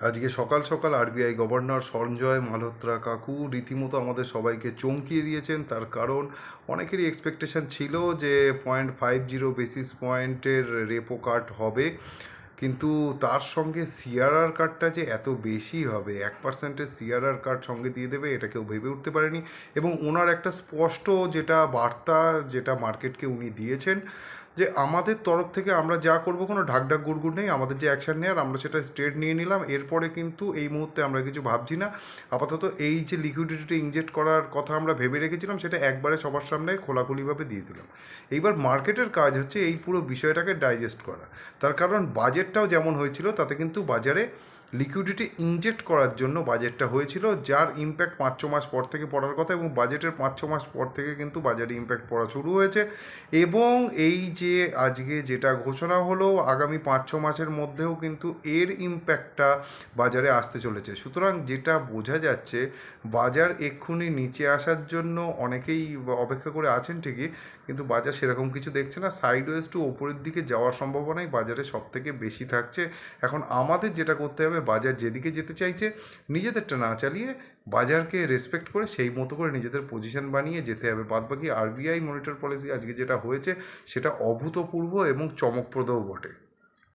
আজকে সকাল সকাল আরবিআই গভর্নর সঞ্জয় মালহোত্রা কাকু রীতিমতো আমাদের সবাইকে চমকিয়ে দিয়েছেন। তার কারণ অনেকেরই এক্সপেকটেশন ছিল যে 0.50 বেসিস পয়েন্টের রেপো কাট হবে, কিন্তু তার সঙ্গে সিআরআর কাটটা যে এত বেশি হবে, 1%-এর সিআরআর কাট সঙ্গে দিয়ে দেবে, এটা কেউ ভেবে উঠতে পারেনি। এবং ওনার একটা স্পষ্ট যেটা বার্তা, যেটা মার্কেটকে উনি দিয়েছেন, যে আমাদের তরফ থেকে আমরা যা করব কোনো ঢাকঢাক গুড়গুড় নেই, আমাদের যে অ্যাকশান নেওয়ার আমরা সেটা স্ট্রেট নিয়ে নিলাম। এরপরে কিন্তু এই মুহূর্তে আমরা কিছু ভাবছি না। আপাতত এই যে লিকুইডিটিটা ইনজেক্ট করার কথা আমরা ভেবে রেখেছিলাম, সেটা একবারে সবার সামনে খোলাখুলিভাবে দিয়ে দিলাম। এইবার মার্কেটের কাজ হচ্ছে এই পুরো বিষয়টাকে ডাইজেস্ট করা। তার কারণ বাজেটটাও যেমন হয়েছিল তাতে কিন্তু বাজারে লিকুইডিটি ইনজেক্ট করার জন্য বাজেটটা হয়েছিল, যার ইম্প্যাক্ট 5-6 মাস পর থেকে পড়ার কথা, এবং বাজেটের 5-6 মাস পর থেকে কিন্তু বাজারে ইম্প্যাক্ট পড়া শুরু হয়েছে। এবং এই যে আজকে যেটা ঘোষণা হলো, আগামী 5-6 মাসের মধ্যেও কিন্তু এর ইম্প্যাক্টটা বাজারে আসতে চলেছে। সুতরাং যেটা বোঝা যাচ্ছে, বাজার এক্ষুনি নিচে আসার জন্য অনেকেই অপেক্ষা করে আছেন ঠিকই, কিন্তু বাজার সেরকম কিছু দেখছে না। সাইডওয়েজ টু ওপরের দিকে যাওয়ার সম্ভাবনাই বাজারে সব থেকে বেশি থাকছে। এখন আমাদের যেটা করতে হবে, বাজার যেদিকে যেতে চাইছে নিজেদেরটা না চালিয়ে বাজারকে রেসপেক্ট করে সেই মতো করে নিজেদের পজিশন বানিয়ে যেতে হবে। বাদবাকি আরবিআই মনিটর পলিসি আজকে যেটা হয়েছে সেটা অভূতপূর্ব এবং চমকপ্রদও বটে।